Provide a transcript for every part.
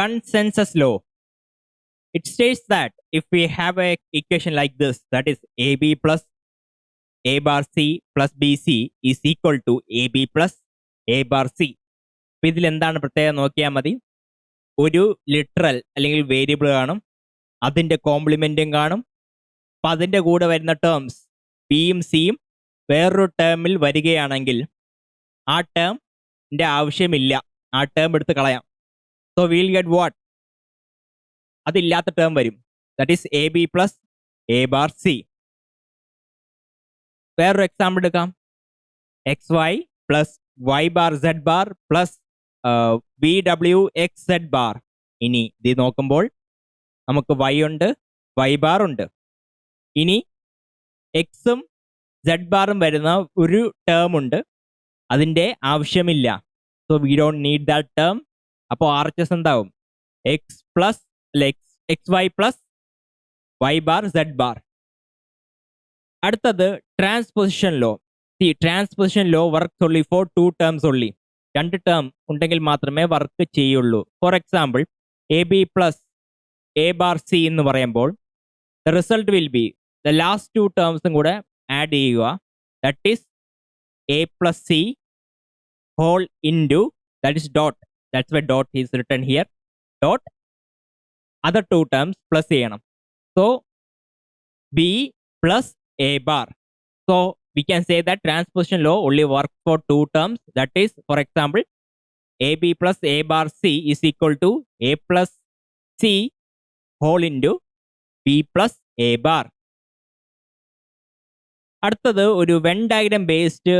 consensus law. It states that if we have a equation like this, that is AB plus A bar C plus BC is equal to AB plus A bar C. അപ്പൊ ഇതിൽ എന്താണ് പ്രത്യേകം നോക്കിയാൽ മതി. ഒരു literal അല്ലെങ്കിൽ variable കാണും, അതിന്റെ കോംപ്ലിമെന്റും കാണും. അപ്പൊ അതിന്റെ കൂടെ വരുന്ന ടേംസ് ബിയും സിയും വേറൊരു ടേമിൽ വരികയാണെങ്കിൽ ആ ടേമിന്റെ ആവശ്യമില്ല, ആ ടേം എടുത്ത് കളയാം. So will get what? അതില്ലാത്ത ടേം വരും. That is A B plus A bar C. വേറൊരു എക്സാമ്പിൾ എടുക്കാം. X Y plus Y bar Z bar plus V W X Z bar. ഇനി ഇത് നോക്കുമ്പോൾ നമുക്ക് വൈ ഉണ്ട്, വൈ ബാർ ഉണ്ട്. ഇനി എക്സും സെഡ് ബാറും വരുന്ന ഒരു ടേം ഉണ്ട്, അതിൻ്റെ ആവശ്യമില്ല. So we don't need that term. അപ്പോൾ ആർ എച്ച് എസ് എന്താവും? X plus X Y plus Y bar Z bar. അടുത്തത് transposition law. Transposition law works only for 2 terms only. 2 term ഉണ്ടെങ്കിൽ മാത്രമേ വർക്ക് ചെയ്യുള്ളൂ. For example A B plus A bar C എന്ന് പറയുമ്പോൾ the result will be the last 2 ടേംസും കൂടെ add ചെയ്യുക. That is A plus C whole into that is dot. That's why dot is written here. Dot other 2 terms plus ചെയ്യണം. So B plus A bar. So we can say that transposition law only works for 2 terms. That is, for example, AB plus A bar C is equal to A plus C whole into B plus A bar. അടുത്തത് ഒരു when diagram based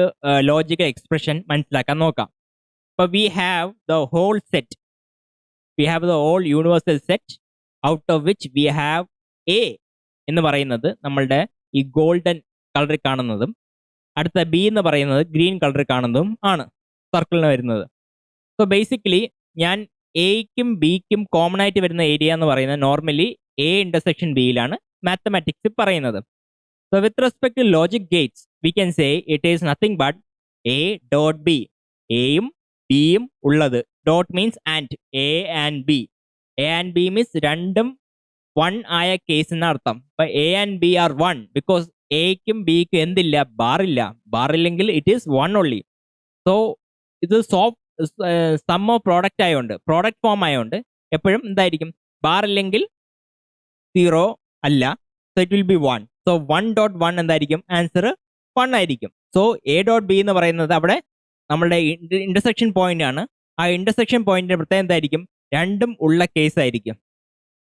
logical expression മനസ്സിലാക്കാൻ നോക്കാം. അപ്പോൾ we have the whole universal set out of which we have A എന്ന് പറയുന്നത് നമ്മളുടെ ഈ golden കളറിൽ കാണുന്നതും അടുത്ത ബി എന്ന് പറയുന്നത് ഗ്രീൻ കളറിൽ കാണുന്നതും ആണ് സർക്കിളിന് വരുന്നത്. സോ ബേസിക്കലി ഞാൻ എയ്ക്കും ബിക്കും കോമൺ ആയിട്ട് വരുന്ന ഏരിയ എന്ന് പറയുന്നത് നോർമലി എ ഇന്റർസെക്ഷൻ ബിയിലാണ് മാത്തമാറ്റിക്സ് പറയുന്നത്. So with respect to logic gates we can say it is nothing but A dot B. എയും ബിയും ഉള്ളത്. Dot means and. A and B. A and B means രണ്ടും 1 ആയ case എന്ന അർത്ഥം. അപ്പൊ A and B are 1 because എക്കും ബിക്കും എന്തില്ല? ബാറില്ല. ബാറില്ലെങ്കിൽ ഇറ്റ് ഈസ് 1 ഓൺലി. സോ ഇത് സം ഓഫ് പ്രോഡക്റ്റ് ആയതുകൊണ്ട്, പ്രോഡക്റ്റ് ഫോം ആയതുകൊണ്ട് എപ്പോഴും എന്തായിരിക്കും? ബാറില്ലെങ്കിൽ 0 അല്ല. So it will be 1. So 1.1 എന്തായിരിക്കും? ആൻസർ 1 ആയിരിക്കും. സോ എ ഡോട്ട് ബി എന്ന് പറയുന്നത് അവിടെ നമ്മളുടെ ഇന്റർസെക്ഷൻ പോയിന്റ് ആണ്. ആ ഇന്റർസെക്ഷൻ പോയിന്റിന്റെ പ്രത്യേകം എന്തായിരിക്കും? രണ്ടും ഉള്ള കേസ് ആയിരിക്കും.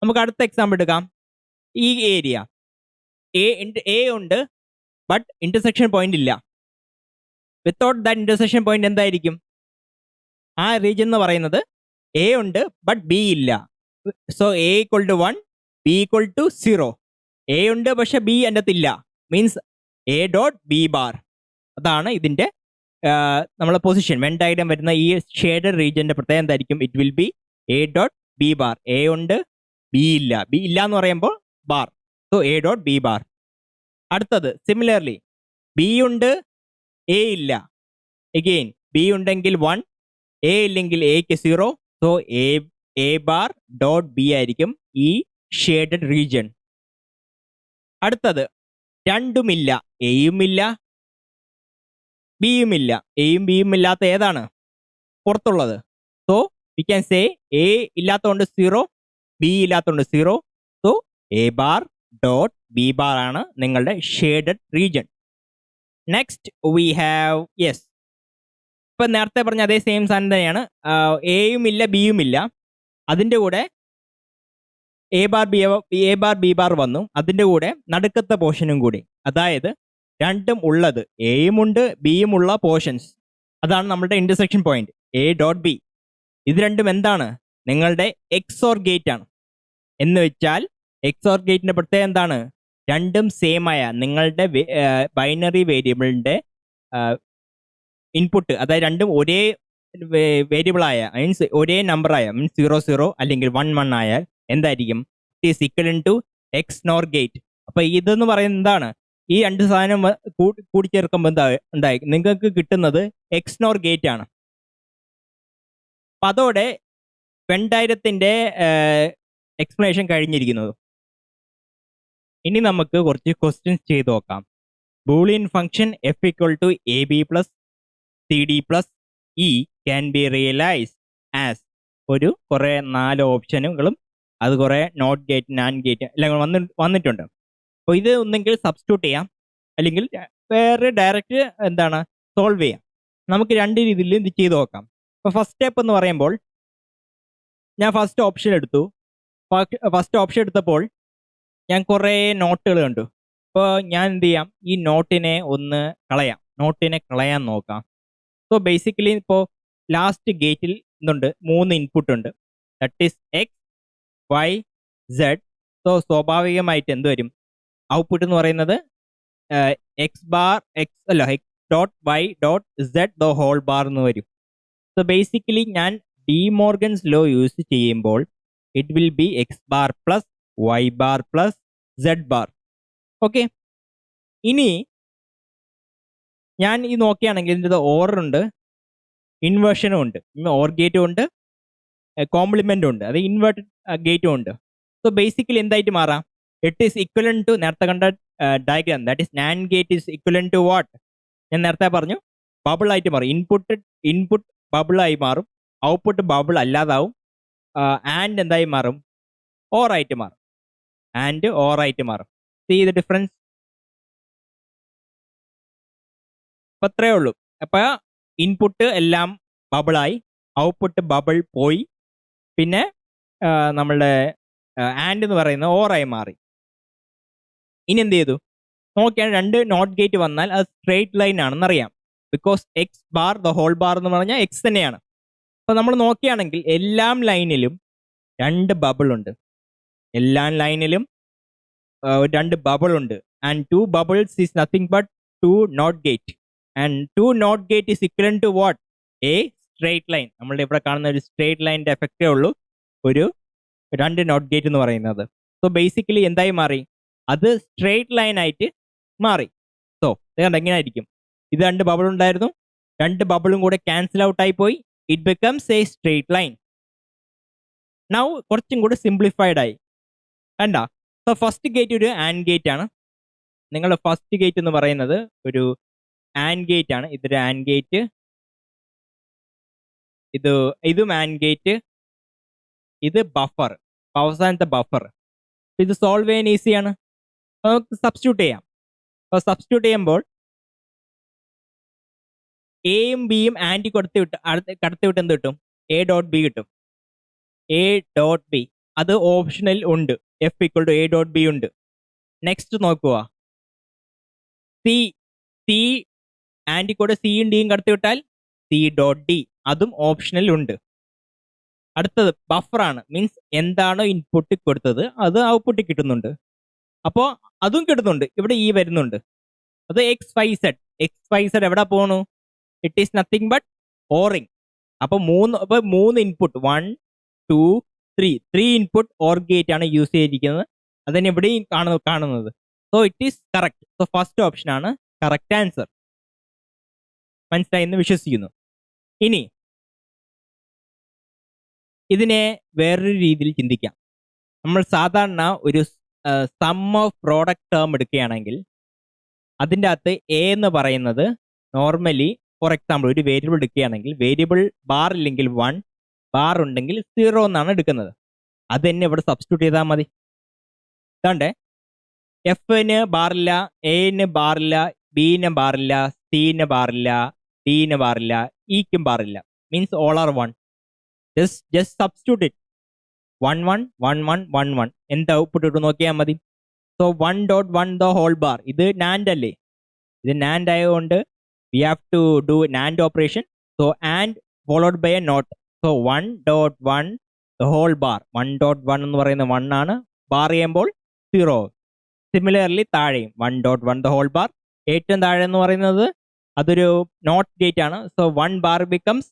നമുക്ക് അടുത്ത എക്സാമ്പിൾ എടുക്കാം. ഈ ഏരിയ എ ഉണ്ട് ബട്ട് ഇന്റർസെക്ഷൻ പോയിന്റ് ഇല്ല. വിത്തൗട്ട് ദാറ്റ് ഇന്റർസെക്ഷൻ പോയിന്റ് എന്തായിരിക്കും? ആ റീജിയൻ എന്ന് പറയുന്നത് എ ഉണ്ട് ബട്ട് ബി ഇല്ല. So A equal to 1, B equal to 0. A ഉണ്ട് പക്ഷെ ബി എൻ്റെ അകത്തില്ല. Means A dot B bar. അതാണ് ഇതിൻ്റെ നമ്മളെ പൊസിഷൻ. വെൻ ഡയഗ്രാം വരുന്ന ഈ ഷേഡഡ് റീജിയന്റെ പ്രത്യേകം എന്തായിരിക്കും? It will B A dot B bar. A ഉണ്ട്, ബി ഇല്ല. ബി ഇല്ല എന്ന് പറയുമ്പോൾ bar. So A dot B bar. അടുത്തത് സിമിലർലി ബി ഉണ്ട്, എ ഇല്ല. എഗെയിൻ ബി ഉണ്ടെങ്കിൽ 1, എ ഇല്ലെങ്കിൽ എക്ക് 0. So A bar dot B ആയിരിക്കും ഈ ഷേഡഡ് റീജിയൻ. അടുത്തത് രണ്ടുമില്ല. എയും ഇല്ല, ബിയും ഇല്ല. എയും ബിയും ഇല്ലാത്ത ഏതാണ്? പുറത്തുള്ളത്. So we can say A ഇല്ലാത്തതുകൊണ്ട് 0, ബി ഇല്ലാത്തതുകൊണ്ട് 0. So A bar dot B bar ആണ് നിങ്ങളുടെ shaded region. Next we have ഇപ്പം നേരത്തെ പറഞ്ഞ അതേ സെയിം സാധനം തന്നെയാണ്. എയും ഇല്ല, ബിയും ഇല്ല. അതിൻ്റെ കൂടെ എ ബാർ ബി ബാർ വന്നു. അതിൻ്റെ കൂടെ നടുക്കത്തെ പോർഷനും കൂടി, അതായത് രണ്ടും ഉള്ളത്, എയും ഉണ്ട് ബിയും ഉള്ള പോർഷൻസ്. അതാണ് നമ്മളുടെ intersection point A dot B. ഇത് രണ്ടും എന്താണ്? നിങ്ങളുടെ എക്സോർ ഗേറ്റ് ആണ്. എന്ന് വെച്ചാൽ എക്സോർ ഗേറ്റിന്റെ പ്രത്യേകത എന്താണ്? രണ്ടും സെയിം ആയ നിങ്ങളുടെ ബൈനറി വേരിയബിളിന്റെ ഇൻപുട്ട്, അതായത് രണ്ടും ഒരേ വേരിയബിൾ ആയ, മീൻസ് ഒരേ നമ്പർ ആയ, മീൻസ് 0 അല്ലെങ്കിൽ 1 ആയാൽ എന്തായിരിക്കും? It is equal to XNOR gate. അപ്പൊ ഇതെന്ന് പറയുന്നത് എന്താണ്? ഈ രണ്ട് സാധനം കൂടിച്ചേർക്കുമ്പോൾ എന്തായി നിങ്ങൾക്ക് കിട്ടുന്നത് എക്സ് നോർ ഗേറ്റ് ആണ്. അപ്പൊ അതോടെ വെൻ ഡയഗ്രത്തിന്റെ എക്സ്പ്ലനേഷൻ കഴിഞ്ഞിരിക്കുന്നത്. ഇനി നമുക്ക് കുറച്ച് ക്വസ്റ്റ്യൻസ് ചെയ്ത് നോക്കാം. Boolean function F equal to A B plus C D plus E can be realise as ഒരു കുറേ 4 ഓപ്ഷനുകളും അത് കുറേ നോട്ട് ഗേറ്റ് നാൻഡ് ഗേറ്റ് എല്ലാം വന്നിട്ടുണ്ട്. അപ്പോൾ ഇത് ഒന്നെങ്കിൽ സബ്സ്റ്റിറ്റ്യൂട്ട് ചെയ്യാം, അല്ലെങ്കിൽ വേറെ ഡയറക്റ്റ് എന്താണ് സോൾവ് ചെയ്യാം. നമുക്ക് 2 രീതിയിൽ ഇത് ചെയ്ത് നോക്കാം. അപ്പോൾ ഫസ്റ്റ് സ്റ്റെപ്പ് എന്ന് പറയുമ്പോൾ ഞാൻ ഫസ്റ്റ് ഓപ്ഷൻ എടുത്തു. ഫസ്റ്റ് ഓപ്ഷൻ എടുത്തപ്പോൾ ഞാൻ കുറേ നോട്ടുകൾ കണ്ടു. അപ്പോൾ ഞാൻ എന്ത് ചെയ്യാം, ഈ നോട്ടിനെ ഒന്ന് നോട്ടിനെ കളയാൻ നോക്കാം. സോ ബേസിക്കലി ഇപ്പോൾ ലാസ്റ്റ് ഗേറ്റിൽ എന്തുണ്ട്, 3 ഇൻപുട്ട് ഉണ്ട്. That is X, Y, Z. So സ്വാഭാവികമായിട്ട് എന്ത് വരും, ഔട്ട്പുട്ട് എന്ന് പറയുന്നത് X dot Y dot Z the whole bar എന്ന് വരും. സോ ബേസിക്കലി ഞാൻ ഡി മോർഗൻസ് ലോ യൂസ് ചെയ്യുമ്പോൾ it will be X bar plus Y bar plus Z bar. Okay, ഇനി ഞാൻ ഈ നോക്കുകയാണെങ്കിൽ ഇതിൻ്റെ ഓർഡർ ഉണ്ട്, ഇൻവേർഷനും ഉണ്ട്, ഓർ ഗേറ്റും ഉണ്ട്, കോംപ്ലിമെന്റും ഉണ്ട്, അത് ഇൻവേർട്ടഡ് ഗേറ്റും ഉണ്ട്. സോ ബേസിക്കലി എന്തായിട്ട് മാറാം, ഇറ്റ് ഈസ് ഇക്വലൻ ടു നേരത്തെ കണ്ട diagram, that is NAND gate is equivalent to what, ഞാൻ നേരത്തെ പറഞ്ഞു, ബബിൾ ആയിട്ട് മാറും. ഇൻപുട്ട് ബബിൾ ആയി മാറും, ഔട്ട്പുട്ട് ബബിൾ അല്ലാതാവും. ആൻഡ് എന്തായി മാറും, ഓർ ആയിട്ട് മാറും. ആൻഡ് ഓർ ആയിട്ട് മാറും. See the difference. അപ്പം അത്രയേ ഉള്ളൂ. അപ്പം ഇൻപുട്ട് എല്ലാം ബബിളായി, ഔട്ട്പുട്ട് ബബിൾ പോയി, പിന്നെ നമ്മളുടെ ആൻഡ് എന്ന് പറയുന്നത് ഓറായി മാറി. ഇനി എന്ത് ചെയ്തു നോക്കിയാണ്, 2 നോട്ട് ഗേറ്റ് വന്നാൽ അത് സ്ട്രെയിറ്റ് ലൈൻ ആണെന്നറിയാം. Because X bar the whole bar എന്ന് പറഞ്ഞാൽ എക്സ് തന്നെയാണ്. അപ്പോൾ നമ്മൾ നോക്കുകയാണെങ്കിൽ എല്ലാ ലൈനിലും 2 ബബിൾ ഉണ്ട്. എല്ലാ ലൈനിലും 2 ബബിൾ ഉണ്ട്. And 2 bubbles is nothing but 2 not gate. And 2 not gate is equivalent to what, a straight line. നമ്മളുടെ ഇവിടെ കാണുന്ന ഒരു സ്ട്രെയിറ്റ് ലൈനിന്റെ എഫക്റ്റേ ഉള്ളൂ ഒരു 2 നോട്ട് ഗേറ്റ് എന്ന് പറയുന്നത്. സോ ബേസിക്കലി എന്തായി മാറി, അത് സ്ട്രെയിറ്റ് ലൈൻ ആയിട്ട് മാറി. സോ ഇതുകൊണ്ട് എങ്ങനെ ആയിരിക്കും, ഇത് 2 ബബിൾ ഉണ്ടായിരുന്നു, 2 ബബിളും കൂടെ ക്യാൻസൽ ഔട്ട് ആയി പോയി, it becomes A straight line. Now കുറച്ചും കൂടെ സിംപ്ലിഫൈഡ് ആയി കണ്ട. സോ ഫസ്റ്റ് ഗേറ്റ് ഒരു ആൻഡ് ഗേറ്റ് ആണ്. നിങ്ങളുടെ ഫസ്റ്റ് ഗേറ്റ് എന്ന് പറയുന്നത് ഒരു ആൻഡ് ഗേറ്റ് ആണ്. ഇതൊരു ആൻഡ് ഗേറ്റ്, ഇതും ആൻഡ് ഗേറ്റ്, ഇത് ബഫർ, അവസാനത്തെ ബഫർ. ഇത് സോൾവ് ചെയ്യാൻ ഈസിയാണ്, നമുക്ക് സബ്സ്റ്റിറ്റ്യൂട്ട് ചെയ്യാം. അപ്പോൾ സബ്സ്റ്റിറ്റ്യൂട്ട് ചെയ്യുമ്പോൾ എയും ബിയും ആൻറ്റി കടത്തിവിട്ട് എന്ത് കിട്ടും, എ ഡോട്ട് ബി കിട്ടും. എ ഡോട്ട് ബി അത് ഓപ്ഷനിൽ ഉണ്ട്, F equal to A dot B ഉണ്ട്. നെക്സ്റ്റ് നോക്കുക, സി ആൻറ്റി കൂടെ സിയും ഡിയും കടത്തിവിട്ടാൽ സി ഡോട്ട് ഡി, അതും ഓപ്ഷനിൽ ഉണ്ട്. അടുത്തത് ബഫറാണ്, മീൻസ് എന്താണോ ഇൻപുട്ട് കൊടുത്തത് അത് ഔട്ട്പുട്ട് കിട്ടുന്നുണ്ട്. അപ്പോൾ അതും കിട്ടുന്നുണ്ട്, ഇവിടെ ഈ വരുന്നുണ്ട്. അത് എക്സ് വൈ സെഡ് എവിടെ പോകണു, it is nothing but ORing. അപ്പോൾ 3 ഇൻപുട്ട് 1 2 3 ഇൻപുട്ട് ഓർ ഗേറ്റ് ആണ് യൂസ് ചെയ്തിരിക്കുന്നത്. അതന്നെ ഇവിടെയും കാണുന്നത്. So it is correct. So first option ആണ് കറക്റ്റ് ആൻസർ. മനസ്സിലായി എന്ന് വിശ്വസിക്കുന്നു. ഇനി ഇതിനെ വേറൊരു രീതിയിൽ ചിന്തിക്കാം. നമ്മൾ സാധാരണ ഒരു സം ഓഫ് പ്രോഡക്റ്റ് ടേം എടുക്കുകയാണെങ്കിൽ അതിൻ്റെ അകത്ത് എ എന്ന് പറയുന്നത് നോർമലി, ഫോർ എക്സാമ്പിൾ ഒരു വേരിയബിൾ എടുക്കുകയാണെങ്കിൽ വേരിയബിൾ ബാർ ഇല്ലെങ്കിൽ 1, ബാർ ഉണ്ടെങ്കിൽ 0 എന്നാണ് എടുക്കുന്നത്. അത് തന്നെ ഇവിടെ സബ്സ്റ്റിറ്റ്യൂട്ട് ചെയ്താൽ മതി. ഇതാണ്ടേ, എഫിന് ബാറില്ല, എന് ബാറില്ല, ബിന് ബാറില്ല, സിന് ബാറില്ല, ഡിന് ബാറില്ല, ഇക്കും ബാറില്ല. Means all are 1. just substitute it. 1 1 1 1 1 1 എന്ത് ഔട്ട്പുട്ട് ഇട്ട് നോക്കിയാൽ മതി. സോ 1.1 ദ ഹോൾ ബാർ, ഇത് നാൻഡ് അല്ലേ, ഇത് നാൻഡ് ആയതുകൊണ്ട് we have to do NAND operation. So AND followed by a NOT. So 1.1 the whole bar, 1.1 എന്ന് പറയുന്നത് 1 ആണ്, ബാർ ചെയ്യുമ്പോൾ 0. സിമിലർലി താഴെയും 1.1 ദ ഹോൾ ബാർ, ഏറ്റവും താഴെ എന്ന് പറയുന്നത് അതൊരു നോട്ട് ഗേറ്റ് ആണ്. So 1 bar becomes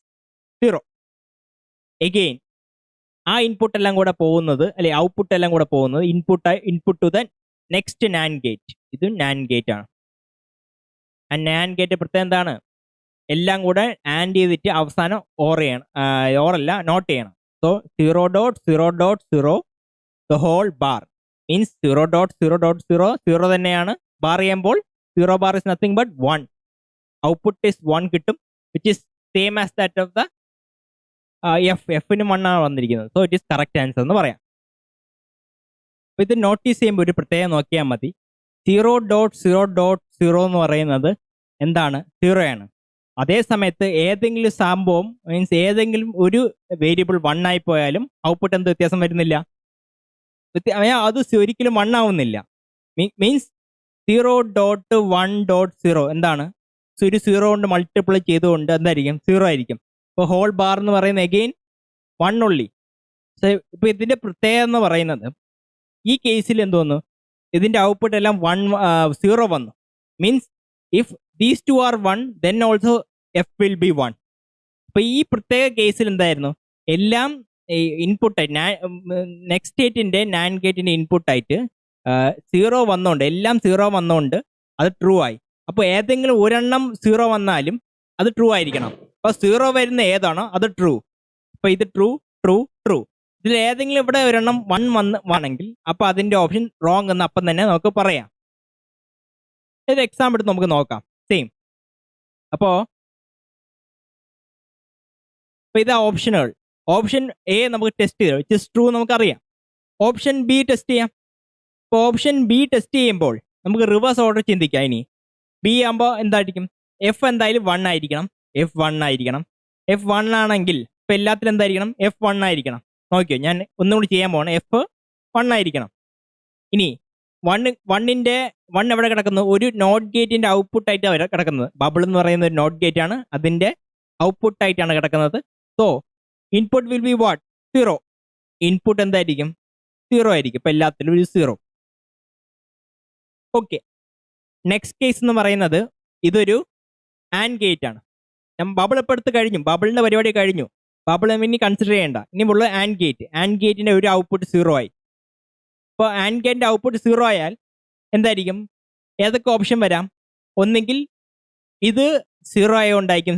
0. എഗെയിൻ ആ ഇൻപുട്ട് എല്ലാം കൂടെ പോകുന്നത്, അല്ലെ ഔട്ട്പുട്ട് എല്ലാം കൂടെ പോകുന്നത് input to the next NAND gate. ഇത് നാൻഡ് ഗേറ്റ് ആണ്. ആ നാൻഡ് ഗേറ്റ് പ്രത്യേകം എന്താണ്, എല്ലാം കൂടെ ആൻഡ് ചെയ്തിട്ട് അവസാനം ഓർ ചെയ്യണം, ഓറല്ല നോട്ട് ചെയ്യണം. So 0.0.0 the whole bar means 0.0.0 zero തന്നെയാണ്. ബാർ ചെയ്യുമ്പോൾ 0 bar is nothing but 1. Output is 1 കിട്ടും, which is same as that of the എഫിന് 1 ആണ് വന്നിരിക്കുന്നത്. So it is correct answer എന്ന് പറയാം. അപ്പോൾ ഇത് നോട്ടീസ് ചെയ്യുമ്പോൾ ഒരു പ്രത്യേകം നോക്കിയാൽ മതി. 0.0.0 എന്ന് പറയുന്നത് എന്താണ്? 0 ആണ്. അതേ സമയത്ത് ഏതെങ്കിലും സംഭവം മീൻസ് ഏതെങ്കിലും ഒരു വേരിയബിൾ 1 ആയി പോയാലും ഔട്ട്പുട്ട് എന്ത് വ്യത്യാസം വരുന്നില്ല? അത് ഒരിക്കലും 1 ആവുന്നില്ല. മീൻസ് 0.1.0 എന്താണ്? ഒരു 0 കൊണ്ട് മൾട്ടിപ്ലൈ ചെയ്തുകൊണ്ട് എന്തായിരിക്കും? 0 ആയിരിക്കും. ഇപ്പോൾ ഹോൾ ബാർ എന്ന് പറയുന്നത് എഗെയിൻ 1 ഉള്ളി. ഇപ്പോൾ ഇതിൻ്റെ പ്രത്യേകത എന്ന് പറയുന്നത് ഈ കേസിൽ എന്തോന്നു, ഇതിൻ്റെ ഔട്ട്പുട്ട് എല്ലാം 0 വന്നു. Means if these two are 1 then also F will be 1. അപ്പോൾ ഈ പ്രത്യേക കേസിൽ എന്തായിരുന്നു? എല്ലാം ഇൻപുട്ടായിട്ട് നെക്സ്റ്റ് സ്റ്റേറ്റിൻ്റെ നാൻഡ് ഗേറ്റിൻ്റെ ഇൻപുട്ടായിട്ട് 0 വന്നുകൊണ്ട് എല്ലാം 0 വന്നുകൊണ്ട് അത് ട്രൂ ആയി. അപ്പോൾ ഏതെങ്കിലും ഒരെണ്ണം 0 വന്നാലും അത് ട്രൂ ആയിരിക്കണം. അപ്പോൾ 0 വരുന്ന ഏതാണോ അത് ട്രൂ. അപ്പോൾ ഇത് ട്രൂ ട്രൂ ട്രൂ. ഇതിൽ ഏതെങ്കിലും ഇവിടെ ഒരെണ്ണം 1 വന്നെങ്കിൽ അപ്പോൾ അതിൻ്റെ ഓപ്ഷൻ റോങ് എന്ന് അപ്പം തന്നെ നമുക്ക് പറയാം. ഇത് എക്സാമ്പിൾ എടുത്ത് നമുക്ക് നോക്കാം. സെയിം. അപ്പോൾ ഇതാ ഓപ്ഷനുകൾ. ഓപ്ഷൻ എ നമുക്ക് ടെസ്റ്റ് ചെയ്യാം, വിച്ച് ഇസ് ട്രൂ നമുക്കറിയാം. ഓപ്ഷൻ ബി ടെസ്റ്റ് ചെയ്യാം. അപ്പോൾ ഓപ്ഷൻ ബി ടെസ്റ്റ് ചെയ്യുമ്പോൾ നമുക്ക് റിവേഴ്സ് ഓർഡർ ചിന്തിക്കാം. ഇനി ബി ആകുമ്പോൾ എന്തായിരിക്കും? എഫ് എന്തായാലും 1 ആയിരിക്കണം. എഫ് 1 ആയിരിക്കണം. എഫ് 1 ആണെങ്കിൽ ഇപ്പം എല്ലാത്തിലും എന്തായിരിക്കണം? എഫ് 1 ആയിരിക്കണം. നോക്കിയോ, ഞാൻ ഒന്നുകൂടി ചെയ്യാൻ പോകണം. എഫ് 1 ആയിരിക്കണം. ഇനി 1 എവിടെ കിടക്കുന്നു? ഒരു നോട്ട് ഗേറ്റിൻ്റെ ഔട്ട്പുട്ടായിട്ട് അവർ കിടക്കുന്നത്. ബബിൾ എന്ന് പറയുന്ന ഒരു നോട്ട് ഗേറ്റ് ആണ്, അതിൻ്റെ ഔട്ട്പുട്ടായിട്ടാണ് കിടക്കുന്നത്. So input will be what? 0. Input എന്തായിരിക്കും? 0 ആയിരിക്കും. ഇപ്പം എല്ലാത്തിലും ഒരു 0. ഓക്കെ. നെക്സ്റ്റ് കേസ് എന്ന് പറയുന്നത് ഇതൊരു ആൻഡ് ഗേറ്റ് ആണ്. ഞാൻ ബബിൾ ഇപ്പോൾ എടുത്ത് കഴിഞ്ഞു, ബബിളിൻ്റെ പരിപാടി കഴിഞ്ഞു. ബബിൾ ഇനി കൺസിഡർ ചെയ്യേണ്ട. ഇനി ഉള്ള ആൻഡ് ഗേറ്റ്. ആൻഡ് ഗേറ്റിൻ്റെ ഒരു ഔട്ട്പുട്ട് 0 ആയി. അപ്പോൾ ആൻഡ് ഗേറ്റിൻ്റെ ഔട്ട്പുട്ട് 0 ആയാൽ എന്തായിരിക്കും? ഏതൊക്കെ ഓപ്ഷൻ വരാം? ഒന്നെങ്കിൽ ഇത് 0 ആയതുകൊണ്ടായിരിക്കും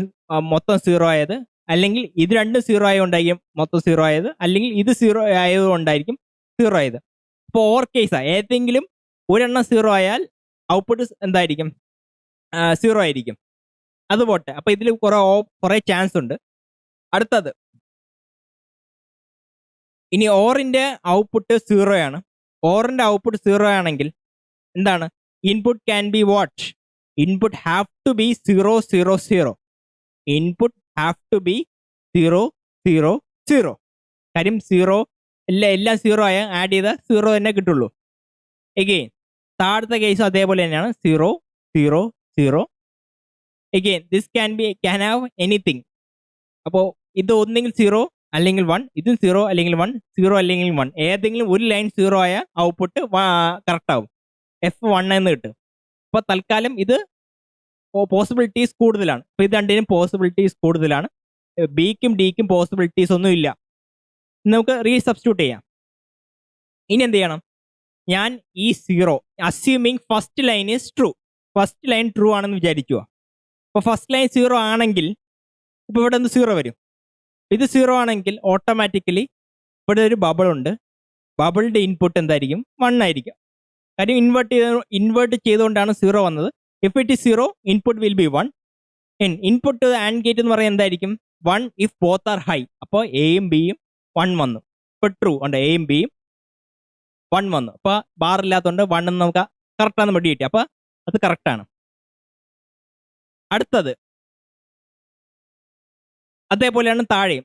മൊത്തം 0 ആയത്, അല്ലെങ്കിൽ ഇത് രണ്ടും 0 ആയതുകൊണ്ടായിരിക്കും മൊത്തം 0 ആയത്, അല്ലെങ്കിൽ ഇത് 0 ആയതുകൊണ്ടായിരിക്കും 0 ആയത്. അപ്പോൾ ഓർ കേസാണ്. ഏതെങ്കിലും ഒരെണ്ണം 0 ആയാൽ ഔട്ട്പുട്ട് എന്തായിരിക്കും? 0 ആയിരിക്കും. അത് പോട്ടെ. അപ്പോൾ ഇതിൽ കുറേ ചാൻസ് ഉണ്ട്. അടുത്തത് ഇനി ഓറിൻ്റെ ഔട്ട്പുട്ട് 0 ആണ്. ഓറിൻ്റെ ഔട്ട്പുട്ട് 0 ആണെങ്കിൽ എന്താണ്? Input can be what? Input have to be 0 0 0. Input have to be 0 0 0. കാര്യം 0 എല്ലാം 0 ആയ ആഡ് ചെയ്താൽ 0 തന്നെ കിട്ടുള്ളൂ. എഗെയിൻ താഴത്തെ കേസ് അതേപോലെ തന്നെയാണ്. 0 0 0. Again this can have anything. അപ്പോൾ ഇത് ഒന്നെങ്കിൽ 0 അല്ലെങ്കിൽ 1, ഇതും 0 അല്ലെങ്കിൽ 1, 0 അല്ലെങ്കിൽ 1. ഏതെങ്കിലും ഒരു ലൈൻ 0 ആയ ഔട്ട്പുട്ട് കറക്റ്റ് ആവും. എഫ് 1 എന്ന് കിട്ടും. അപ്പോൾ തൽക്കാലം ഇത് പോസിബിലിറ്റീസ് കൂടുതലാണ്. അപ്പോൾ ഇത് രണ്ടിനും പോസിബിലിറ്റീസ് കൂടുതലാണ്. ബിക്കും ഡിക്കും പോസിബിലിറ്റീസ് ഒന്നും ഇല്ല. നമുക്ക് റീസബ്സ്റ്റിറ്റ്യൂട്ട് ചെയ്യാം. ഇനി എന്ത് ചെയ്യണം? ഞാൻ ഈ 0 assuming first line is true. First line true ആണെന്ന് വിചാരിക്കുക. അപ്പോൾ ഫസ്റ്റ് ലൈൻ 0 ആണെങ്കിൽ ഇപ്പോൾ ഇവിടെ എന്ത് 0 വരും? ഇത് 0 ആണെങ്കിൽ ഓട്ടോമാറ്റിക്കലി ഇവിടെ ഒരു ബബിൾ ഉണ്ട്. ബബിളിൻ്റെ ഇൻപുട്ട് എന്തായിരിക്കും? 1 ആയിരിക്കും. കാര്യം ഇൻവേർട്ട് ചെയ്തുകൊണ്ടാണ് 0 വന്നത്. If it is 0 input will be 1. Input and gate എന്ന് പറയുന്നത് എന്തായിരിക്കും? 1 ഇഫ് ബോത്ത് ആർ ഹൈ. അപ്പോൾ എയും ബിയും 1 വന്നു. ഇപ്പോൾ ട്രൂ ഉണ്ട്. എയും ബിയും 1 വന്നു. അപ്പോൾ ബാർ ഇല്ലാത്തതുകൊണ്ട് 1 എന്ന് നമുക്ക് കറക്റ്റാന്ന് വേണ്ടി കിട്ടി. അപ്പോൾ അത് കറക്റ്റാണ്. അടുത്തത് അതേപോലെയാണ് താഴെ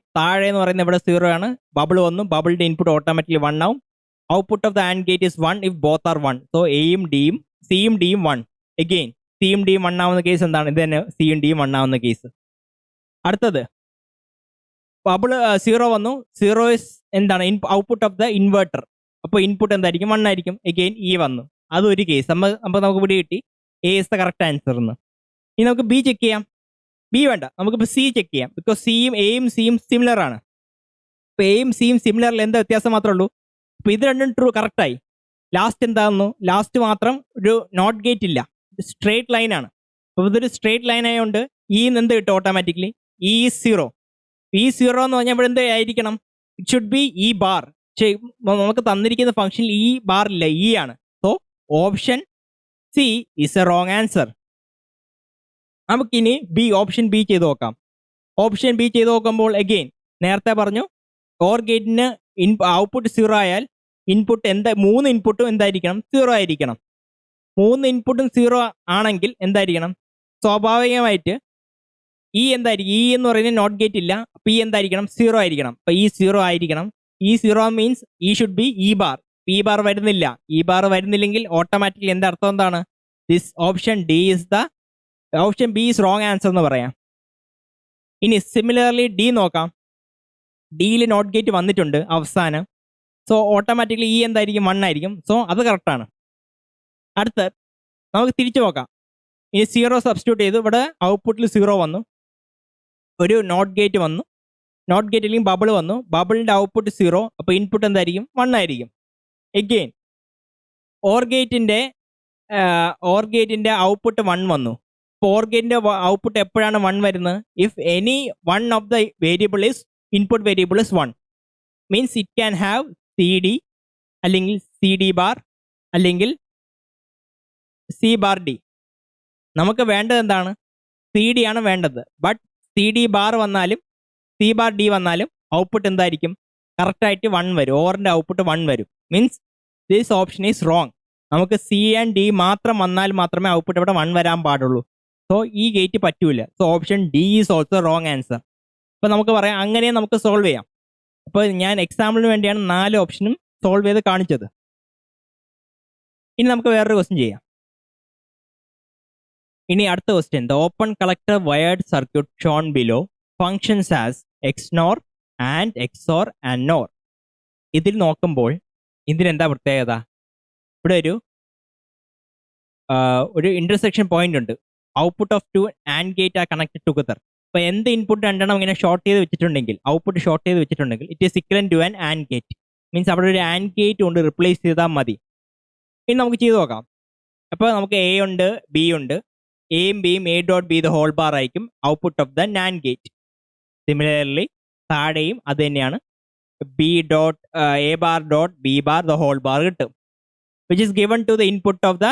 എന്ന് പറയുന്നത് ഇവിടെ 0 ആണ്. ബബിൾ വന്നു. ബബിളിൻ്റെ ഇൻപുട്ട് ഓട്ടോമാറ്റിക്കലി 1 ആവും. Output of the and gate is 1 if both are 1. So എയും ഡിയും സിയും ഡിയും 1. എഗെയിൻ സിയും ഡിയും 1 ആവുന്ന കേസ് എന്താണ്? ഇത് തന്നെ സിയും ഡിയും 1 ആവുന്ന കേസ്. അടുത്തത് ബബിൾ 0 വന്നു. 0 ഇസ് എന്താണ്? Output of the inverter. അപ്പോൾ ഇൻപുട്ട് എന്തായിരിക്കും? 1 ആയിരിക്കും. എഗെയിൻ ഇ വന്നു. അതൊരു കേസ്. നമുക്ക് ഇവിടെ കിട്ടി A is the correct answer എന്ന്. ഇനി നമുക്ക് ബി ചെക്ക് ചെയ്യാം. ബി വേണ്ട, നമുക്കിപ്പോൾ സി ചെക്ക് ചെയ്യാം. ബിക്കോസ് സിയും എയും സിയും സിമിലർ ആണ്. ഇപ്പോൾ എയും സിയും സിമിലറിൽ എന്താ വ്യത്യാസം മാത്രമേ ഉള്ളൂ? ഇപ്പോൾ ഇത് രണ്ടും ട്രൂ കറക്റ്റായി. ലാസ്റ്റ് എന്താകുന്നു? ലാസ്റ്റ് മാത്രം ഒരു നോട്ട് ഗേറ്റ് ഇല്ല, സ്ട്രേറ്റ് ലൈൻ ആണ്. അപ്പോൾ ഇതൊരു സ്ട്രേറ്റ് ലൈൻ ആയതുകൊണ്ട് ഈ എന്ത് കിട്ടും? ഓട്ടോമാറ്റിക്കലി ഈ 0. ഈ 0 എന്ന് പറഞ്ഞാൽ ഇവിടെ എന്ത് ആയിരിക്കണം? It should B E bar. പക്ഷേ നമുക്ക് തന്നിരിക്കുന്ന ഫംഗ്ഷനിൽ ഇ ബാർ ഇല്ല, ഇ ആണ്. So option C is A wrong answer. നമുക്കിനി ഓപ്ഷൻ ബി ചെയ്ത് നോക്കാം. ഓപ്ഷൻ ബി ചെയ്ത് നോക്കുമ്പോൾ അഗെയിൻ നേരത്തെ പറഞ്ഞു ഓർ ഗേറ്റിന് ഔട്ട്പുട്ട് 0 ആയാൽ ഇൻപുട്ട് മൂന്ന് ഇൻപുട്ടും എന്തായിരിക്കണം? 0 ആയിരിക്കണം. മൂന്ന് ഇൻപുട്ടും 0 ആണെങ്കിൽ എന്തായിരിക്കണം? സ്വാഭാവികമായിട്ട് ഈ എന്തായിരിക്കും? ഇ എന്ന് പറയുന്നത് നോട്ട് ഗേറ്റ് ഇല്ല. അപ്പോൾ ഈ എന്തായിരിക്കണം? 0 ആയിരിക്കണം. അപ്പോൾ ഈ 0 ആയിരിക്കണം. ഈ 0 മീൻസ് ഈ should be E bar. E bar വരുന്നില്ല. ഇ ബാർ വരുന്നില്ലെങ്കിൽ ഓട്ടോമാറ്റിക്കലി എൻ്റെ അർത്ഥം എന്താണ്? This option D is option B is wrong answer എന്ന് പറയാം. ഇനി സിമിലർലി ഡി നോക്കാം. ഡിയിൽ നോട്ട് ഗേറ്റ് വന്നിട്ടുണ്ട് അവസാനം. സോ ഓട്ടോമാറ്റിക്കലി ഇ എന്തായിരിക്കും? 1 ആയിരിക്കും. സോ അത് കറക്റ്റാണ്. അടുത്ത നമുക്ക് തിരിച്ചു നോക്കാം. ഇനി 0 സബ്സ്റ്റിറ്റ്യൂട്ട് ചെയ്തു. ഇവിടെ ഔട്ട്പുട്ടിൽ 0 വന്നു. ഒരു നോട്ട് ഗേറ്റ് വന്നു. നോട്ട് ഗേറ്റ് അല്ലെങ്കിൽ ബബിൾ വന്നു. ബബിളിൻ്റെ ഔട്ട്പുട്ട് 0. അപ്പോൾ ഇൻപുട്ട് എന്തായിരിക്കും? 1 ആയിരിക്കും. എഗെയിൻ ഓർ ഗേറ്റിൻ്റെ ഔട്ട്പുട്ട് 1 വന്നു. അപ്പോൾ ഓർ ഗേറ്റിൻ്റെ ഔട്ട്പുട്ട് എപ്പോഴാണ് 1 വരുന്നത്? If any one of the variable is input variable is 1 means it can have C D അല്ലെങ്കിൽ സി ഡി ബാർ അല്ലെങ്കിൽ സി ബാർ ഡി. നമുക്ക് വേണ്ടത് എന്താണ്? സി ഡി ആണ് വേണ്ടത്. ബട്ട് സി ഡി ബാർ വന്നാലും സി ബാർ ഡി വന്നാലും output എന്തായിരിക്കും? കറക്റ്റായിട്ട് 1 വരും. ഓറിൻ്റെ ഔട്ട്പുട്ട് 1 വരും. Means this option is wrong. നമുക്ക് സി ആൻഡ് ഡി മാത്രം വന്നാൽ മാത്രമേ ഔട്ട്പുട്ട് ഇവിടെ 1 വരാൻ പാടുള്ളൂ. സോ ഈ ഗേറ്റ് പറ്റൂല. So option D is also wrong answer. അപ്പോൾ നമുക്ക് പറയാം അങ്ങനെ നമുക്ക് സോൾവ് ചെയ്യാം. അപ്പോൾ ഞാൻ എക്സാമ്പിളിന് വേണ്ടിയാണ് 4 ഓപ്ഷനും സോൾവ് ചെയ്ത് കാണിച്ചത്. ഇനി നമുക്ക് വേറൊരു ക്വസ്റ്റ്യൻ ചെയ്യാം. ഇനി അടുത്ത question, the open collector wired circuit Sean below functions as XNOR and XOR and NOR. ഇതിൽ നോക്കുമ്പോൾ ഇതിനെന്താ പ്രത്യേകത? ഇവിടെ ഒരു ഇന്റർസെക്ഷൻ പോയിന്റ് ഉണ്ട്. Output of 2 and gate are connected together. അപ്പോൾ എന്ത് ഇൻപുട്ട് രണ്ടെണ്ണം ഇങ്ങനെ ഷോർട്ട് ചെയ്ത് വെച്ചിട്ടുണ്ടെങ്കിൽ, ഔട്ട്പുട്ട് ഷോർട്ട് ചെയ്ത് വെച്ചിട്ടുണ്ടെങ്കിൽ it is equivalent to an AND gate. Means അവിടെ ഒരു ആൻഡ് ഗേറ്റ് കൊണ്ട് റിപ്ലേസ് ചെയ്താൽ മതി. ഇനി നമുക്ക് ചെയ്ത് നോക്കാം. അപ്പോൾ നമുക്ക് എ ഉണ്ട്, ബി ഉണ്ട്. എയും ബിയും A dot B the whole bar ആയിരിക്കും output of the NAND gate. Similarly താഴെയും അത് തന്നെയാണ്. B dot A bar dot B bar the whole bar കിട്ടും, which is given to the input of the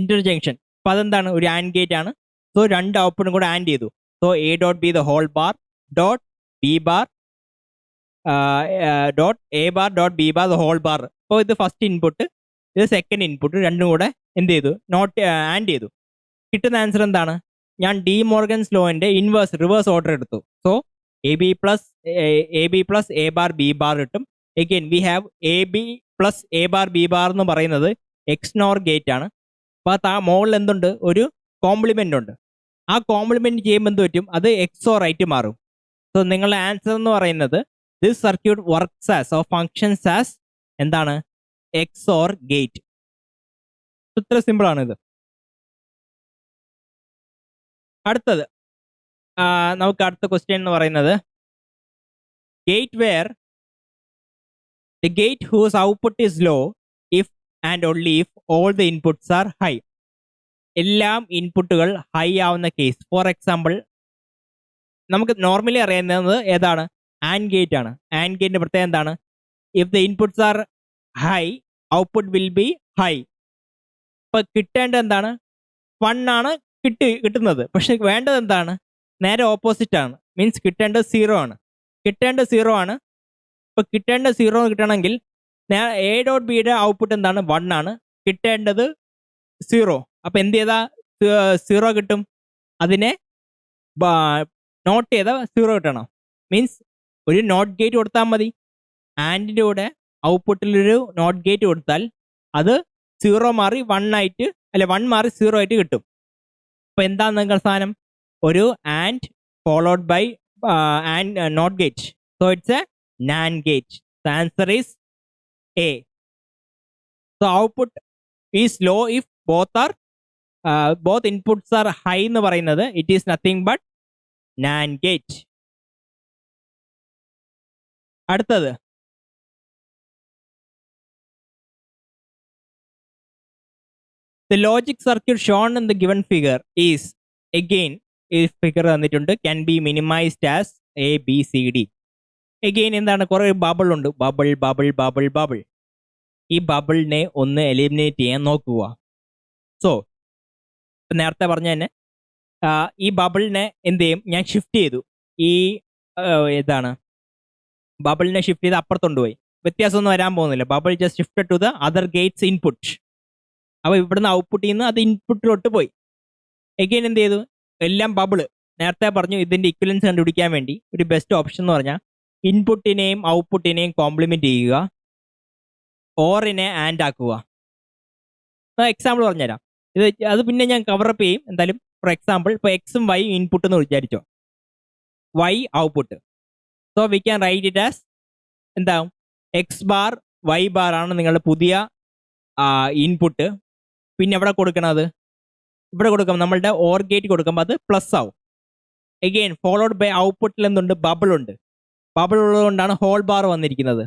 interjunction. അപ്പോൾ അതെന്താണ്? ഒരു and gate ആണ്. So രണ്ട് ഔട്ട്പുട്ടും കൂടെ ആൻഡ് ചെയ്തു. So A dot B the whole bar dot B bar dot A bar dot B bar the whole bar. അപ്പോൾ ഇത് ഫസ്റ്റ് ഇൻപുട്ട്, ഇത് സെക്കൻഡ് ഇൻപുട്ട്, രണ്ടും കൂടെ എന്ത് ചെയ്തു? ആൻഡ് ചെയ്തു. കിട്ടുന്ന ആൻസർ എന്താണ്? ഞാൻ ഡി മോർഗൻസ് ലോന്റെ റിവേഴ്സ് ഓർഡർ എടുത്തു. So A B plus A bar B bar കിട്ടും. Again we have A B plus A bar B bar എന്ന് പറയുന്നത് XNOR ഗേറ്റ് ആണ്. അപ്പോൾ ആ മുകളിൽ എന്തുണ്ട്? ഒരു കോംപ്ലിമെന്റ് ഉണ്ട്. ആ കോംപ്ലിമെന്റ് ചെയ്യുമ്പോൾ എന്ത് പറ്റും? അത് XOR ആയിട്ട് മാറും. സോ നിങ്ങളുടെ ആൻസർ എന്ന് പറയുന്നത് this circuit works as OR functions as എന്താണ്? XOR gate. ഇത്ര സിമ്പിൾ ആണ് ഇത്. അടുത്തത് നമുക്ക് അടുത്ത ക്വസ്റ്റ്യൻ എന്ന് പറയുന്നത് gate where the gate whose output is low if and only if all the inputs are high. എല്ലാം ഇൻപുട്ടുകൾ ഹൈ ആവുന്ന കേസ്. ഫോർ എക്സാമ്പിൾ നമുക്ക് നോർമലി അറിയുന്നത് ഏതാണ്? ആൻഡ് ഗേറ്റ് ആണ്. ആൻഡ് ഗേറ്റിന്റെ പ്രത്യേകത എന്താണ്? If the inputs are high output will be high. ഇപ്പൊ കിട്ടേണ്ടത് എന്താണ്? 1 ആണ് കിട്ടുന്നത്. പക്ഷെ വേണ്ടത് എന്താണ്? നേരെ ഓപ്പോസിറ്റ് ആണ്. മീൻസ് കിട്ടേണ്ടത് 0 ആണ്. കിട്ടേണ്ടത് 0 ആണ്. ഇപ്പൊ കിട്ടേണ്ടത് 0 കിട്ടണമെങ്കിൽ എ ഡോട്ട് ബിയുടെ ഔട്ട്പുട്ട് എന്താണ്? 1 ആണ്. കിട്ടേണ്ടത് 0. അപ്പൊ എന്ത് ചെയ്താ 0 കിട്ടും? അതിനെ നോട്ട് ചെയ്ത 0 കിട്ടണം. മീൻസ് ഒരു നോട്ട് ഗേറ്റ് കൊടുത്താൽ മതി. ആൻഡിൻ്റെ കൂടെ ഔട്ട്പുട്ടിലൊരു നോട്ട് ഗേറ്റ് കൊടുത്താൽ അത് 0 മാറി 1 ആയിട്ട്, അല്ലെ 1 മാറി 0 ആയിട്ട് കിട്ടും. അപ്പൊ എന്താണ് നിങ്ങൾ സാധനം? ഒരു AND followed by AND NOT gate. So it's a NAND gate. The answer is A. So output is low if both inputs are high എന്ന് പറയുന്നത് it is nothing but NAND gate. അടുത്തത് the logic circuit shown in the given figure is, again ഈ figure തന്നിട്ടുണ്ട്, can be minimized as A, B, C, D. Again എന്താണ്, കുറെ bubble ഉണ്ട്, bubble bubble bubble bubble. ഈ ബബിളിനെ ഒന്ന് eliminate ചെയ്യാൻ നോക്കുക. സോ നേരത്തെ പറഞ്ഞ തന്നെ ഈ ബബിളിനെ എന്ത് ചെയ്യും, ഞാൻ ഷിഫ്റ്റ് ചെയ്തു. ഈ ഏതാണ് ബബിളിനെ ഷിഫ്റ്റ് ചെയ്ത് അപ്പുറത്തോണ്ട് പോയി. വ്യത്യാസമൊന്നും വരാൻ പോകുന്നില്ല. Bubble just shifted to the other gates input. അപ്പോൾ ഇവിടുന്ന് ഔട്ട്പുട്ടിൽ നിന്ന് അത് ഇൻപുട്ടിലോട്ട് പോയി. എഗെയിൻ എന്ത് ചെയ്തു, എല്ലാം ബബിള്. നേരത്തെ പറഞ്ഞു ഇതിന്റെ ഇക്വലൻസ് കണ്ടുപിടിക്കാൻ വേണ്ടി ഒരു ബെസ്റ്റ് ഓപ്ഷൻ എന്ന് പറഞ്ഞാൽ ഇൻപുട്ടിനെയും ഔട്ട്പുട്ടിനെയും കോംപ്ലിമെന്റ് ചെയ്യുക, ഓറിനെ ആൻഡ് ആക്കുക. എക്സാമ്പിൾ പറഞ്ഞുതരാം. അത് പിന്നെ ഞാൻ കവറപ്പ് ചെയ്യും എന്തായാലും. ഫോർ എക്സാമ്പിൾ ഇപ്പോൾ എക്സും വൈ ഇൻപുട്ട് എന്ന് വിചാരിച്ചോ, Y output. So we can write it as എന്താവും, എക്സ് ബാർ വൈ ബാർ ആണ് നിങ്ങളുടെ പുതിയ ഇൻപുട്ട്. പിന്നെ എവിടെ കൊടുക്കണത്, ഇവിടെ കൊടുക്കാം, നമ്മളുടെ ഓർ ഗേറ്റ് കൊടുക്കുമ്പോൾ അത് പ്ലസ് ആവും. എഗെയിൻ ഫോളോഡ് ബൈ ഔട്ട്പുട്ടിൽ എന്തുണ്ട്, ബബിൾ ഉണ്ട്. ബബിൾ ഉള്ളതുകൊണ്ടാണ് ഹോൾ ബാർ വന്നിരിക്കുന്നത്.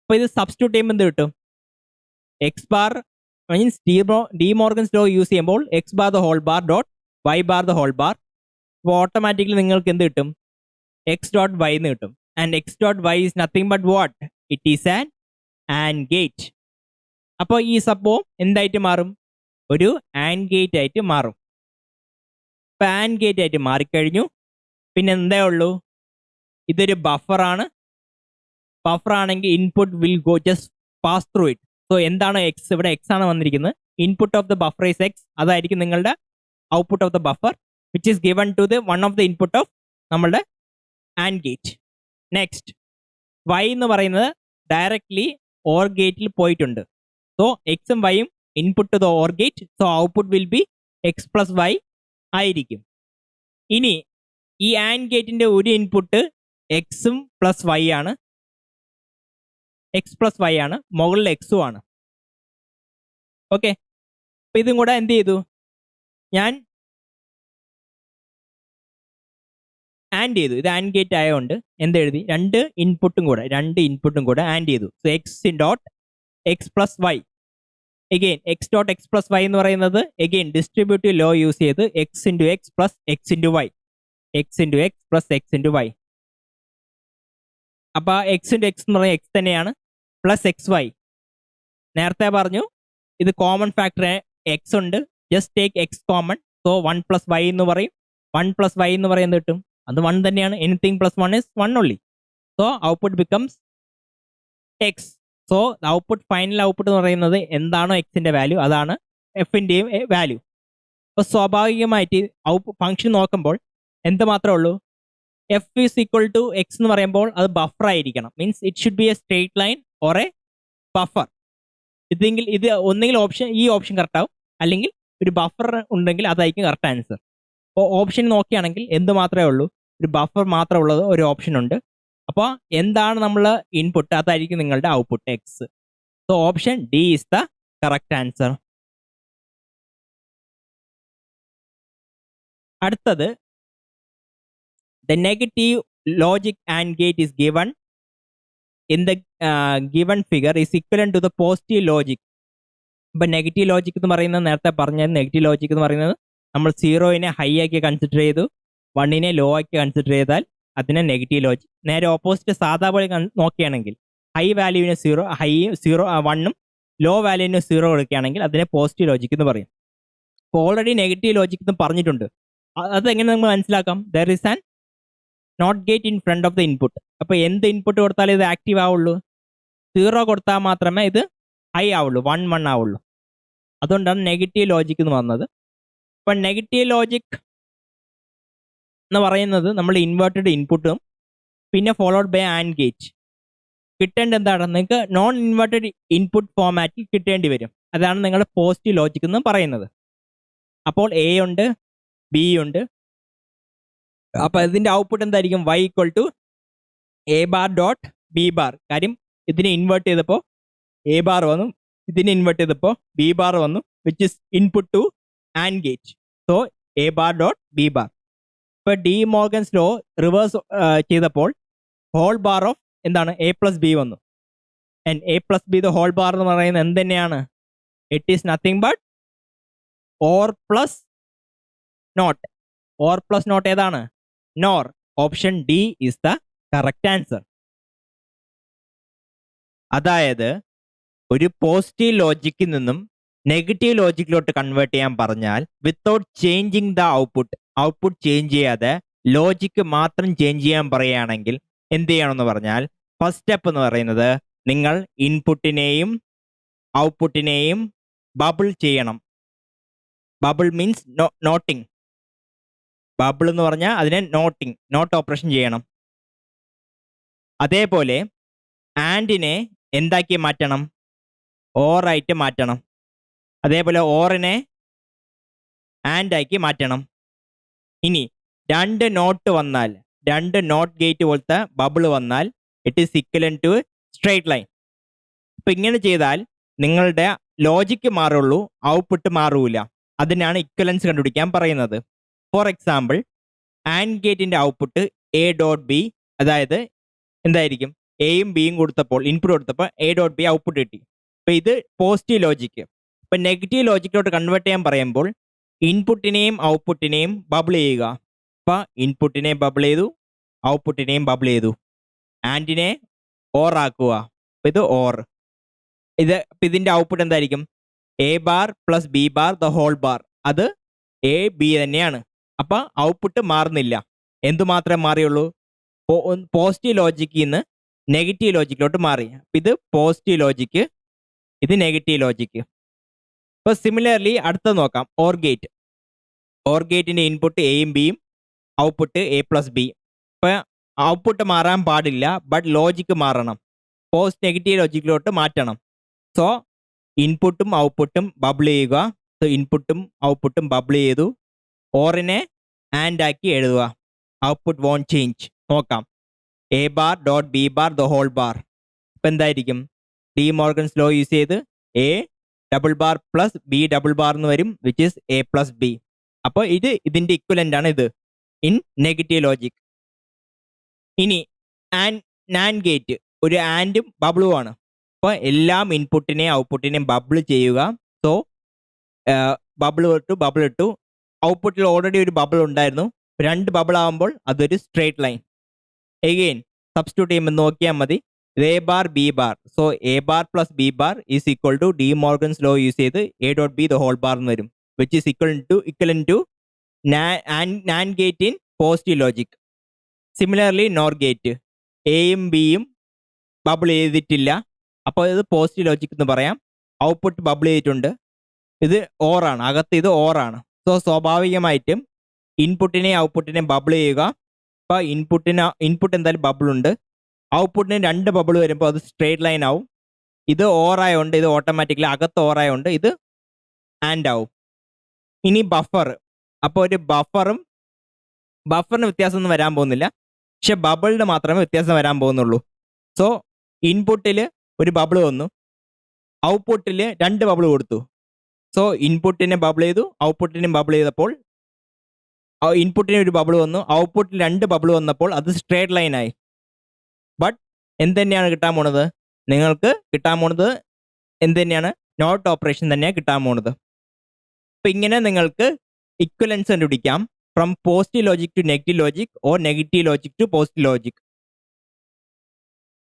അപ്പോൾ ഇത് സബ്സ്റ്റിറ്റ്യൂട്ട് ചെയ്യുമ്പോൾ എന്ത് കിട്ടും, X bar means De Morgan's law use ചെയ്യുമ്പോൾ X bar the whole bar dot Y bar the whole bar. അപ്പോൾ ഓട്ടോമാറ്റിക്കലി നിങ്ങൾക്ക് എന്ത് കിട്ടും, എക്സ് ഡോട്ട് വൈ എന്ന് കിട്ടും. And X dot Y is nothing but what, it is and gate. അപ്പോൾ ഈ സംഭവം എന്തായിട്ട് മാറും, ഒരു ആൻഡ് ഗേറ്റ് ആയിട്ട് മാറും. ഇപ്പം ആൻഡ് ഗേറ്റ് ആയിട്ട് മാറിക്കഴിഞ്ഞു. പിന്നെ എന്തേ ഉള്ളൂ, ഇതൊരു ബഫറാണ്. ബഫർ ആണെങ്കിൽ input will go just pass through it. So എന്താണ് എക്സ്, ഇവിടെ എക്സ് ആണ് വന്നിരിക്കുന്നത്. Input of the buffer is X, അതായിരിക്കും നിങ്ങളുടെ output of the buffer which is given to the one of the input of നമ്മളുടെ and gate. Next Y എന്ന് പറയുന്നത് directly or ഗേറ്റിൽ പോയിട്ടുണ്ട്. സോ എക്സും വൈയും input to the or gate. So output will be X plus Y ആയിരിക്കും. ഇനി ഈ ആൻഡ് ഗേറ്റിന്റെ ഒരു ഇൻപുട്ട് എക്സും പ്ലസ് വൈ ആണ്, എക്സ് പ്ലസ് വൈ ആണ്, മുകളിൽ എക്സും ആണ്. ഓക്കെ, അപ്പൊ ഇതും കൂടെ എന്ത് ചെയ്തു, ഞാൻ ആൻഡ് ചെയ്തു. ഇത് ആൻഡ് ഗേറ്റ് ആയതുകൊണ്ട് എന്തെഴുതി, രണ്ട് ഇൻപുട്ടും കൂടെ ആൻഡ് ചെയ്തു. So X dot X plus Y. Again X dot X plus Y എന്ന് പറയുന്നത് എഗെയിൻ ഡിസ്ട്രിബ്യൂട്ടീവ് ലോ യൂസ് ചെയ്ത് X into X plus X into Y, X into X plus X into Y. അപ്പോൾ X into X എന്ന് പറയുന്നത് X തന്നെയാണ്, plus X Y. നേരത്തെ പറഞ്ഞു ഇത് കോമൺ ഫാക്ടർ എക്സ് ഉണ്ട്, just take X common. So 1 plus Y എന്ന് പറയും. 1 പ്ലസ് വൈ എന്ന് പറയുന്നത് കിട്ടും, അത് 1 തന്നെയാണ്. Anything plus 1 is 1 only. So output becomes X. So output, final output എന്ന് പറയുന്നത് എന്താണോ എക്സിന്റെ വാല്യൂ അതാണ് എഫിന്റെയും വാല്യൂ. അപ്പോൾ സ്വാഭാവികമായിട്ട് ഫംഗ്ഷൻ നോക്കുമ്പോൾ എന്ത് മാത്രമേ ഉള്ളൂ, F is equal to X എന്ന് പറയുമ്പോൾ അത് ബഫർ ആയിരിക്കണം. Means it should be a straight line or a buffer. ഇതെങ്കിൽ ഇത് ഒന്നെങ്കിൽ ഈ ഓപ്ഷൻ കറക്റ്റ് ആവും, അല്ലെങ്കിൽ ഒരു ബഫർ ഉണ്ടെങ്കിൽ അതായിരിക്കും കറക്റ്റ് ആൻസർ. അപ്പോൾ ഓപ്ഷൻ നോക്കുകയാണെങ്കിൽ എന്ത് മാത്രമേ ഉള്ളൂ, ഒരു ബഫർ മാത്രമേ ഉള്ളത് ഒരു ഓപ്ഷൻ ഉണ്ട്. അപ്പോൾ എന്താണ് നമ്മൾ ഇൻപുട്ട്, അതായിരിക്കും നിങ്ങളുടെ output X. So option D is the correct answer. അടുത്തത്, the negative logic AND gate is given in the given figure is equivalent to the positive logic. ഇപ്പം നെഗറ്റീവ് ലോജിക് എന്ന് പറയുന്നത് നേരത്തെ പറഞ്ഞ നെഗറ്റീവ് ലോജിക് എന്ന് പറയുന്നത് നമ്മൾ 0നെ ഹൈ ആക്കി കൺസിഡർ ചെയ്തു, 1നെ ലോ ആക്കി കൺസിഡർ ചെയ്താൽ അതിനെ നെഗറ്റീവ് ലോജിക്. നേരെ ഓപ്പോസിറ്റ് സാധാ പോലെ നോക്കുകയാണെങ്കിൽ ഹൈ വാല്യൂവിന് 1ഉം ലോ വാല്യൂവിന് 0 കൊടുക്കുകയാണെങ്കിൽ അതിനെ പോസിറ്റീവ് ലോജിക് എന്ന് പറയും. അപ്പോൾ ഓൾറെഡി നെഗറ്റീവ് ലോജിക് എന്ന് പറഞ്ഞിട്ടുണ്ട്. അതെങ്ങനെ നമ്മൾ മനസ്സിലാക്കാം, there is an NOT gate in front of the input. അപ്പോൾ എന്ത് ഇൻപുട്ട് കൊടുത്താലും ഇത് ആക്റ്റീവ് ആവുള്ളൂ, 0 കൊടുത്താൽ മാത്രമേ ഇത് ഹൈ ആവുള്ളൂ, 1 ആവുള്ളൂ. അതുകൊണ്ടാണ് നെഗറ്റീവ് ലോജിക് എന്ന് വന്നത്. അപ്പം നെഗറ്റീവ് ലോജിക് എന്ന് പറയുന്നത് നമ്മൾ ഇൻവേർട്ടഡ് ഇൻപുട്ടും പിന്നെ ഫോളോഡ് ബൈ ആൻഡ് ഗേറ്റ്. കിട്ടേണ്ട എന്താണ്, നിങ്ങൾക്ക് നോൺ ഇൻവേർട്ടഡ് ഇൻപുട്ട് ഫോമാറ്റിൽ കിട്ടേണ്ടി വരും. അതാണ് നിങ്ങളുടെ പോസിറ്റീവ് ലോജിക് എന്ന് പറയുന്നത്. അപ്പോൾ എ ഉണ്ട്, ബി ഉണ്ട്. അപ്പോൾ ഇതിൻ്റെ ഔട്ട്പുട്ട് എന്തായിരിക്കും, y equal to A bar dot B bar. കാര്യം ഇതിനെ ഇൻവേർട്ട് ചെയ്തപ്പോൾ എ ബാർ വന്നു, ഇതിനെ ഇൻവേർട്ട് ചെയ്തപ്പോൾ ബി ബാർ വന്നു, which is input to and gate. So A bar dot B bar. ഇപ്പോൾ ഡി മോർഗൻസ് ലോ റിവേഴ്സ് ചെയ്തപ്പോൾ ഹോൾ ബാർ ഓഫ് എന്താണ്, എ പ്ലസ് ബി വന്നു. And A plus B the whole bar എന്ന് പറയുന്നത് എന്ത് തന്നെയാണ്, it is nothing but or plus not. Or plus not ഏതാണ്, nor. Option D is the correct answer. അതായത് ഒരു പോസിറ്റീവ് ലോജിക്കിൽ നിന്നും നെഗറ്റീവ് ലോജിക്കിലോട്ട് കൺവേർട്ട് ചെയ്യാൻ പറഞ്ഞാൽ without changing the output change ചെയ്യാതെ ലോജിക്ക് മാത്രം ചേഞ്ച് ചെയ്യാൻ പറയുകയാണെങ്കിൽ എന്ത് ചെയ്യണമെന്ന് പറഞ്ഞാൽ ഫസ്റ്റ് സ്റ്റെപ്പ് എന്ന് പറയുന്നത് നിങ്ങൾ ഇൻപുട്ടിനെയും ഔട്ട്പുട്ടിനെയും ബബിൾ ചെയ്യണം. Bubble means knotting. ബബിൾ എന്ന് പറഞ്ഞാൽ അതിനെ നോട്ട് ഓപ്പറേഷൻ ചെയ്യണം. അതേപോലെ ആൻഡിനെ എന്താക്കി മാറ്റണം? ഓറായിട്ട് മാറ്റണം. അതേപോലെ ഓറിനെ ആൻഡാക്കി മാറ്റണം. ഇനി രണ്ട് നോട്ട് ഗേറ്റ് പോലത്തെ ബബിൾ വന്നാൽ it is equivalent to straight line. ഇപ്പൊ ഇങ്ങനെ ചെയ്താൽ നിങ്ങളുടെ ലോജിക്ക് മാറുള്ളൂ, ഔട്ട്പുട്ട് മാറൂല. അതിനാണ് ഇക്വലൻസ് കണ്ടുപിടിക്കാൻ പറയുന്നത്. ഫോർ എക്സാമ്പിൾ, ആൻഡ് ഗേറ്റിന്റെ ഔട്ട്പുട്ട് എ ഡോട്ട് ബി, അതായത് എന്തായിരിക്കും? എയും ബിയും കൊടുത്തപ്പോൾ ഇൻപുട്ട് കൊടുത്തപ്പോൾ എ ഡോട്ട് ബി ഔട്ട്പുട്ട് കിട്ടി. അപ്പൊ ഇത് പോസിറ്റീവ് ലോജിക്ക്. ഇപ്പൊ നെഗറ്റീവ് ലോജിക്കിലോട്ട് കൺവേർട്ട് ചെയ്യാൻ പറയുമ്പോൾ ഇൻപുട്ടിനെയും ഔട്ട്പുട്ടിനെയും ബബിൾ ചെയ്യുക. അപ്പൊ ഇൻപുട്ടിനെ ബബിൾ ചെയ്തു, ഔട്ട്പുട്ടിനെയും ബബിൾ ചെയ്തു. ആൻഡിനെ ഓർ ആക്കുക. അപ്പൊ ഇത് ഓർ. ഇതിന്റെ ഔട്ട്പുട്ട് എന്തായിരിക്കും? A bar plus B bar the whole bar. അത് എ ബി തന്നെയാണ്. അപ്പൊ ഔട്ട്പുട്ട് മാറുന്നില്ല. എന്തുമാത്രമേ മാറിയുള്ളൂ? പോസിറ്റീവ് ലോജിക്കിൽ നിന്ന് നെഗറ്റീവ് ലോജിക്കിലോട്ട് മാറി. ഇത് പോസിറ്റീവ് ലോജിക്ക്, ഇത് നെഗറ്റീവ് ലോജിക്ക്. ഇപ്പൊ സിമിലർലി അടുത്തത് നോക്കാം, ഓർ ഗേറ്റ്. ഓർ ഗേറ്റിന്റെ ഇൻപുട്ട് എയും ബിയും, ഔട്ട്പുട്ട് എ പ്ലസ് ബി. ഇപ്പൊ ഔട്ട്പുട്ട് മാറാൻ പാടില്ല, ബട്ട് ലോജിക്ക് മാറണം. നെഗറ്റീവ് ലോജിക്കിലോട്ട് മാറ്റണം. സോ ഇൻപുട്ടും ഔട്ട്പുട്ടും ബബിൾ ചെയ്യുക. സോ ഇൻപുട്ടും ഔട്ട്പുട്ടും ബബിൾ ചെയ്തു. ഓറിനെ ആൻഡ് ആക്കി എഴുതുക. Output won't change. നോക്കാം, A bar dot B bar the whole bar. ഇപ്പം എന്തായിരിക്കും? ഡി മോർഗൻസ് ലോ യൂസ് ചെയ്ത് A double bar plus B double bar എന്ന് വരും, which is A plus B. അപ്പോൾ ഇതിന്റെ ഇക്വലന്റ് ആണ് ഇത് ഇൻ നെഗറ്റീവ് ലോജിക്. ഇനി നാൻഡ് ഗേറ്റ് ഒരു ആൻഡും ബബിളും ആണ്. അപ്പോൾ എല്ലാം ഇൻപുട്ടിനെയും ഔട്ട്പുട്ടിനെയും ബബിൾ ചെയ്യുക. സോ ബബിൾ ഇട്ടു. ഔട്ട്പുട്ടിൽ ഓൾറെഡി ഒരു ബബിൾ ഉണ്ടായിരുന്നു. രണ്ട് ബബിൾ ആകുമ്പോൾ അതൊരു സ്ട്രേറ്റ് ലൈൻ. എഗെയിൻ സബ്സ്റ്റിറ്റ്യൂട്ട് ചെയ്യുമ്പോൾ നോക്കിയാൽ മതി, A bar B bar. So A bar plus B bar is equal to De Morgan's law use ചെയ്ത് A dot B the whole bar എന്ന് വരും, which is equivalent to nand gate in positive logic. Similarly nor gate, എയും ബിയും bubble ചെയ്തിട്ടില്ല. അപ്പോൾ ഇത് positive logic എന്ന് പറയാം. ഔട്ട്പുട്ട് ബബിൾ ചെയ്തിട്ടുണ്ട്. ഇത് ഓറാണ്, അകത്ത് ഇത് ഓറാണ്. സോ സ്വാഭാവികമായിട്ടും ഇൻപുട്ടിനെയും ഔട്ട്പുട്ടിനെയും ബബിൾ ചെയ്യുക. അപ്പോൾ ഇൻപുട്ട് എന്തായാലും ബബിൾ ഉണ്ട്. ഔട്ട്പുട്ടിന് രണ്ട് ബബിൾ വരുമ്പോൾ അത് സ്ട്രേറ്റ് ലൈൻ ആവും. ഇത് ഓറായതുകൊണ്ട് ഇത് ഓട്ടോമാറ്റിക്കലി അകത്ത് ഓറായതുകൊണ്ട് ഇത് ആൻഡ് ആവും. ഇനി ബഫർ. അപ്പോൾ ഒരു ബഫറിന് വ്യത്യാസമൊന്നും വരാൻ പോകുന്നില്ല, പക്ഷെ ബബിളിന് മാത്രമേ വ്യത്യാസം വരാൻ പോകുന്നുള്ളൂ. സോ ഇൻപുട്ടിൽ ഒരു ബബിൾ വന്നു, ഔട്ട്പുട്ടിൽ രണ്ട് ബബിൾ കൊടുത്തു. സോ ഇൻപുട്ടിനെ ബബിൾ ചെയ്തു, ഔട്ട്പുട്ടിനും ബബിൾ ചെയ്തപ്പോൾ ഇൻപുട്ടിന് ഒരു ബബിൾ വന്നു, ഔട്ട്പുട്ടിൽ രണ്ട് ബബിൾ വന്നപ്പോൾ അത് സ്ട്രേറ്റ് ലൈൻ ആയി. ബട്ട് എന്ത് തന്നെയാണ് കിട്ടാൻ പോണത്? നിങ്ങൾക്ക് കിട്ടാൻ പോണത് എന്ത് തന്നെയാണ്? നോട്ട് ഓപ്പറേഷൻ തന്നെയാണ് കിട്ടാൻ പോണത്. അപ്പം ഇങ്ങനെ നിങ്ങൾക്ക് ഇക്വലൻസ് കണ്ടുപിടിക്കാം from positive logic to negative logic or negative logic to positive logic.